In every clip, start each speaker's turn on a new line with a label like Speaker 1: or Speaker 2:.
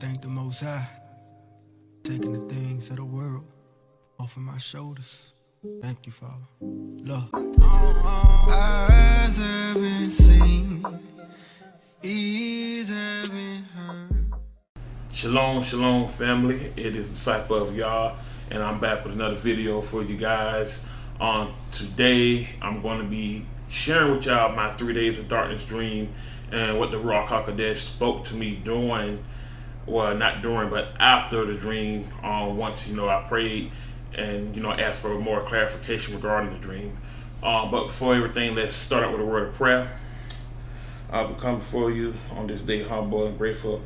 Speaker 1: thank the Most High, taking the things of the world off of my shoulders. Thank you, Father. Love. Eyes haven't seen, ears haven't heard.
Speaker 2: Shalom, shalom, family. It is Disciple of Yah, and I'm back with another video for you guys. Today, I'm going to be sharing with y'all my 3 days of darkness dream and what the Ruach HaKodesh spoke to me during, well, not during, but after the dream. Once I prayed and asked for more clarification regarding the dream. But before everything, let's start out with a word of prayer. I will come before you on this day humble and grateful,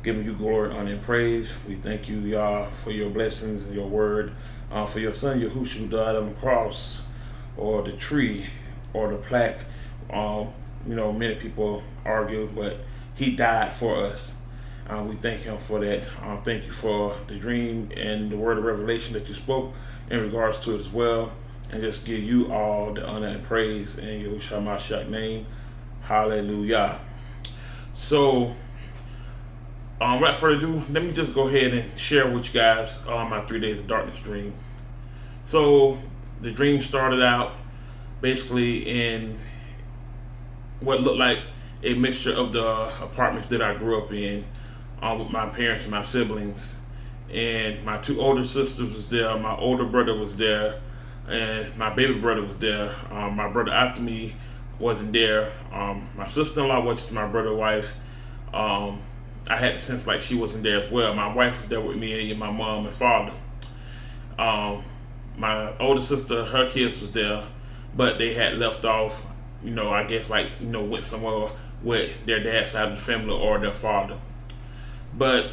Speaker 2: giving you glory, honor, and praise. We thank you, Yah, for your blessings and your word, for your son Yahushua who died on the cross, or the tree, or the plaque. Many people argue, but he died for us. We thank him for that. Thank you for the dream and the word of revelation that you spoke in regards to it as well. And just give you all the honor and praise in Yahushua Mashiach's name. Hallelujah. So, without further ado, let me just go ahead and share with you guys my 3 days of darkness dream. So, the dream started out basically in what looked like a mixture of the apartments that I grew up in with my parents and my siblings. And my two older sisters was there, my older brother was there, and my baby brother was there. My brother after me wasn't there. My sister-in-law, which is my brother's wife, I had the sense like she wasn't there as well. My wife was there with me and my mom and father. My older sister, her kids was there, but they had left off, I guess went somewhere with their dad's side of the family or their father. But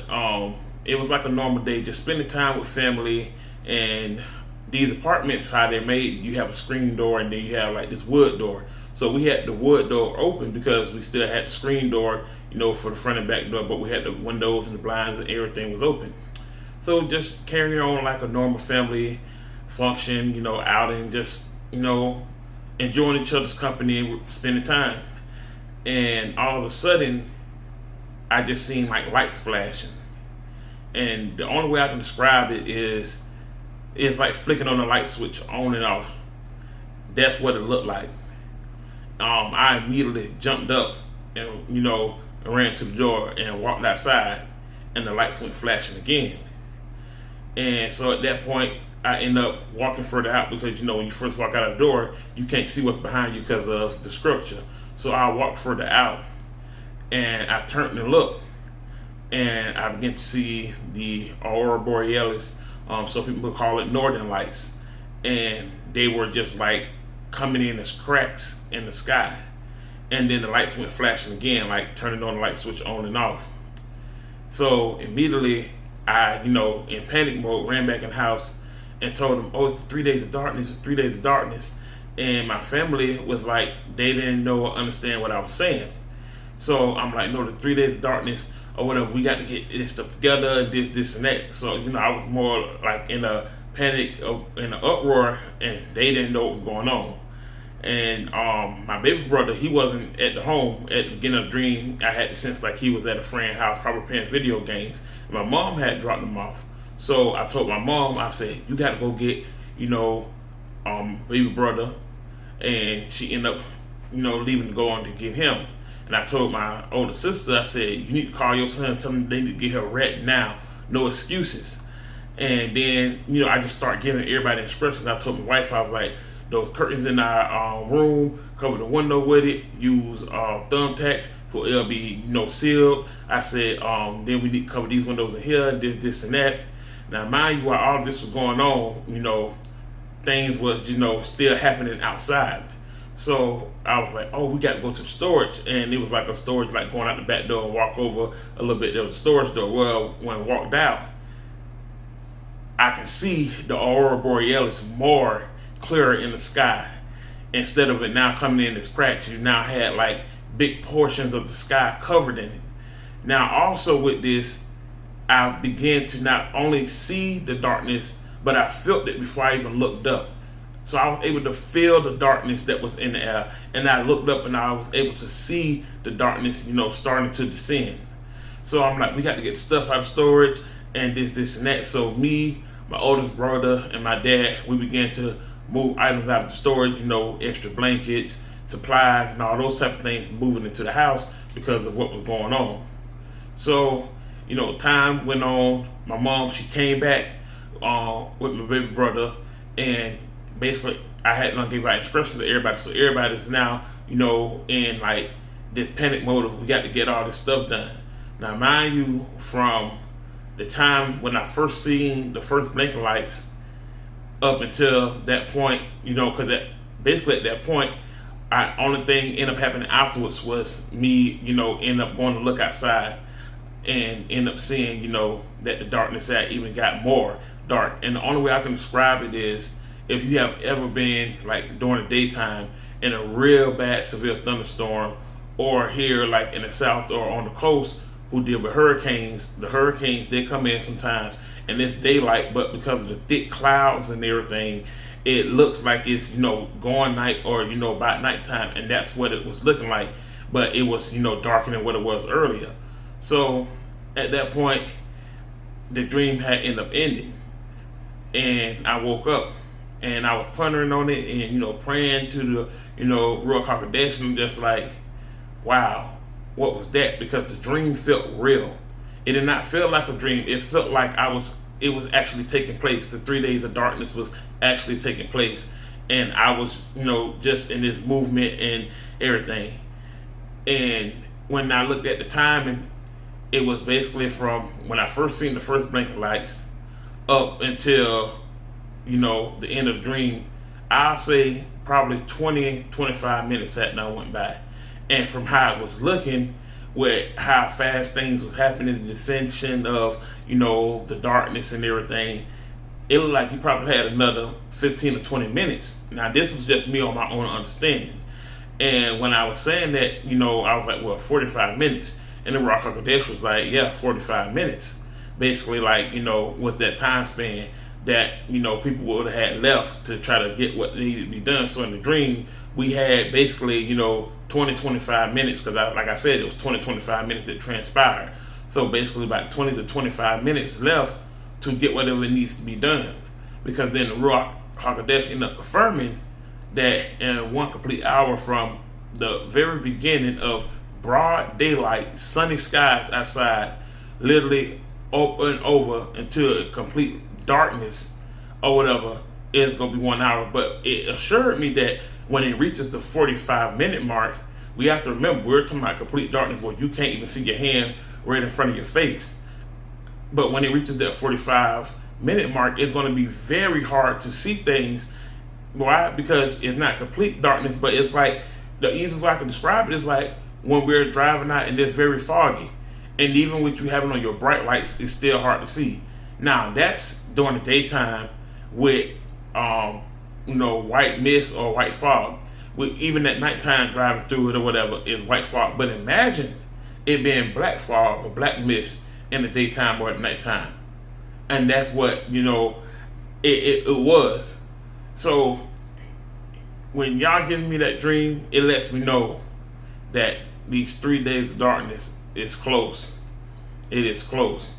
Speaker 2: it was like a normal day, just spending time with family. And these apartments, how they're made, you have a screen door and then you have like this wood door. So we had the wood door open because we still had the screen door, for the front and back door, but we had the windows and the blinds and everything was open. So just carrying on like a normal family function, outing, just, enjoying each other's company and spending time. And all of a sudden, I just seen like lights flashing. And the only way I can describe it is, it's like flicking on a light switch on and off. That's what it looked like. I immediately jumped up and, ran to the door and walked outside, and the lights went flashing again. And so at that point, I end up walking further out because, when you first walk out of the door, you can't see what's behind you because of the structure. So I walked further out, and I turned and looked, and I began to see the aurora borealis. Some people call it northern lights, and they were just like coming in as cracks in the sky. And then the lights went flashing again, like turning on the light switch on and off. So immediately I, in panic mode, ran back in the house and told them, oh, it's 3 days of darkness, it's 3 days of darkness. And my family was like, they didn't know or understand what I was saying. So I'm like, no, the 3 days of darkness or whatever, we got to get this stuff together and this and that. So, I was more like in a panic, in an uproar, and they didn't know what was going on. And my baby brother, he wasn't at the home at the beginning of the dream. I had the sense like he was at a friend's house, probably playing video games. And my mom had dropped him off. So I told my mom, I said, you got to go get, baby brother. And she ended up, leaving to go on to get him. And I told my older sister, I said, you need to call your son and tell him they need to get her rat now. No excuses. And then, I just started giving everybody instructions. I told my wife, I was like, those curtains in our room, cover the window with it, use thumbtacks so it'll be, sealed. I said, then we need to cover these windows in here, this and that. Now, mind you, while all this was going on, things was, still happening outside. So I was like, oh, we got to go to the storage. And it was like a storage, like going out the back door and walk over a little bit. There was a storage door. Well, when I walked out, I can see the aurora borealis more clearer in the sky. Instead of it now coming in as cracks, you now had like big portions of the sky covered in it. Now, also with this, I began to not only see the darkness, but I felt it before I even looked up. So I was able to feel the darkness that was in the air. And I looked up and I was able to see the darkness, starting to descend. So I'm like, we got to get the stuff out of storage and this and that. So me, my oldest brother, and my dad, we began to move items out of the storage, extra blankets, supplies, and all those type of things moving into the house because of what was going on. So, time went on. My mom, she came back with my baby brother, and basically I had to give out instructions to everybody. So everybody's now, in like this panic mode of we got to get all this stuff done. Now, mind you, from the time when I first seen the first blinking lights up until that point, because basically at that point, only thing ended up happening afterwards was me, end up going to look outside and end up seeing, that the darkness had even got more dark. And the only way I can describe it is if you have ever been like during the daytime in a real bad severe thunderstorm, or here like in the south or on the coast who deal with hurricanes. The hurricanes, they come in sometimes and it's daylight, but because of the thick clouds and everything, it looks like it's going night or about nighttime, and that's what it was looking like. But it was darker than what it was earlier. So at that point, the dream had ended up ending, and I woke up and I was pondering on it and praying to the Ruach HaKodesh, and just like, wow, what was that? Because the dream felt real. It did not feel like a dream. It felt like it was actually taking place. The 3 days of darkness was actually taking place, and I was just in this movement and everything. And when I looked at the timing, it was basically from when I first seen the first blinking lights up until the end of the dream. I'll say probably 20-25 minutes had now went by. And from how it was looking, with how fast things was happening, the descension of the darkness and everything, it looked like you probably had another 15 or 20 minutes. Now this was just me on my own understanding. And when I was saying that, I was like, well, 45 minutes. And the Ruach HaKodesh was like, yeah, 45 minutes. Basically, like, was that time span that, people would have had left to try to get what needed to be done. So in the dream, we had basically, 20-25 minutes, because like I said, it was 20-25 minutes that transpired. So basically about 20 to 25 minutes left to get whatever needs to be done. Because then the Ruach HaKodesh ended up confirming that in one complete hour from the very beginning of broad daylight, sunny skies outside, literally open over into complete darkness or whatever, is going to be 1 hour. But it assured me that when it reaches the 45-minute mark, we have to remember we're talking about complete darkness where you can't even see your hand right in front of your face. But when it reaches that 45-minute mark, it's going to be very hard to see things. Why? Because it's not complete darkness, but it's like, the easiest way I can describe it is like when we're driving out and it's very foggy, and even with you having on your bright lights, it's still hard to see. Now that's during the daytime with white mist or white fog. Even at nighttime driving through it or whatever is white fog. But imagine it being black fog or black mist in the daytime or at nighttime. And that's what, it was. So when y'all giving me that dream, it lets me know that these 3 days of darkness is close. It is close.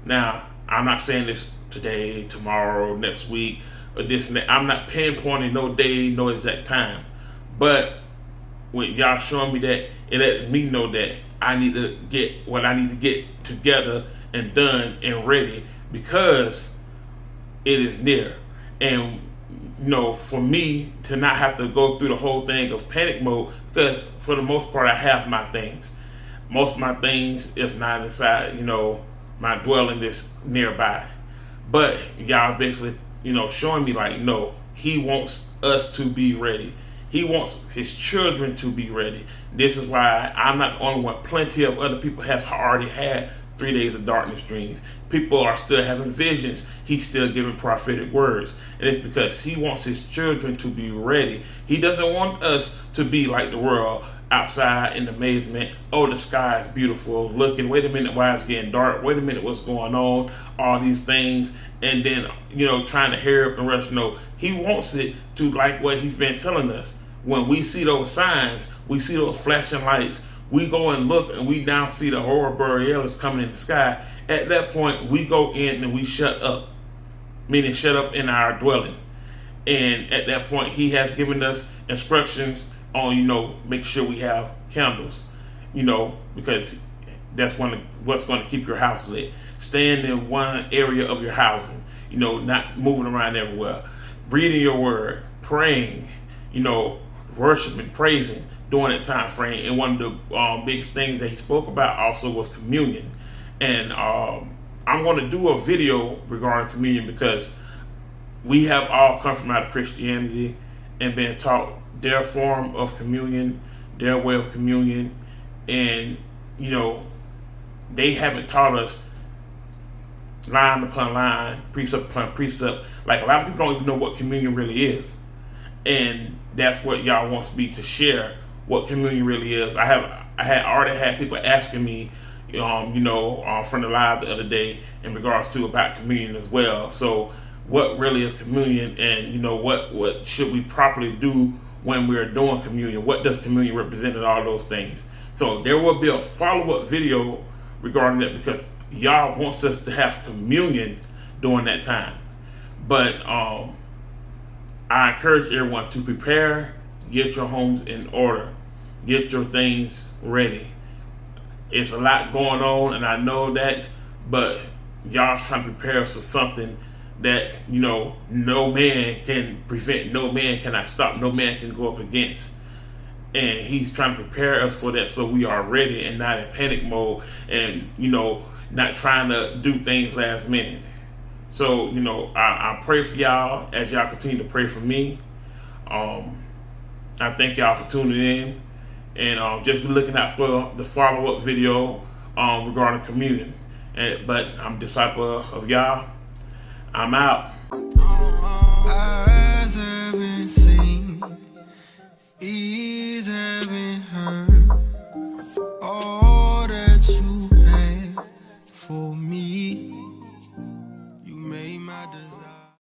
Speaker 2: Now, I'm not saying this today, tomorrow, next week, or this and that. I'm not pinpointing no day, no exact time. But when y'all showing me that, it let me know that I need to get what I need to get together and done and ready, because it is near. And for me to not have to go through the whole thing of panic mode, because for the most part I have my things. Most of my things, if not inside, my dwelling is nearby. But y'all basically, showing me like, no, he wants us to be ready. He wants his children to be ready. This is why I'm not the only one. Plenty of other people have already had 3 days of darkness dreams. People are still having visions. He's still giving prophetic words. And it's because he wants his children to be ready. He doesn't want us to be like the world, outside in amazement. Oh, the sky is beautiful. Looking, wait a minute, why it's getting dark? Wait a minute, what's going on? All these things. And then, trying to hurry up and rush. No, he wants it to like what he's been telling us. When we see those signs, we see those flashing lights, we go and look and we now see the aurora borealis coming in the sky. At that point, we go in and we shut up, meaning shut up in our dwelling. And at that point, he has given us instructions on, make sure we have candles, because that's what's going to keep your house lit. Staying in one area of your housing, not moving around everywhere. Reading your word, praying, worshiping, praising during that time frame. And one of the biggest things that he spoke about also was communion. And I'm going to do a video regarding communion because we have all come from out of Christianity and been taught their form of communion, their way of communion. And, they haven't taught us line upon line, precept upon precept. Like, a lot of people don't even know what communion really is. And that's what y'all wants me to share, what communion really is. I had already had people asking me, from the live the other day in regards to about communion as well. So what really is communion, and what should we properly do when we're doing communion? What does communion represent, and all those things? So there will be a follow-up video regarding that, because y'all wants us to have communion during that time. But I encourage everyone to prepare, get your homes in order, get your things ready. It's a lot going on, and I know that, but y'all's trying to prepare us for something that, no man can prevent, no man cannot stop, no man can go up against. And he's trying to prepare us for that, so we are ready and not in panic mode, and, not trying to do things last minute. So, I pray for y'all as y'all continue to pray for me. I thank y'all for tuning in, and just be looking out for the follow-up video regarding communion. But I'm a disciple of y'all. I'm out.
Speaker 1: Eyes haven't seen, ears haven't heard.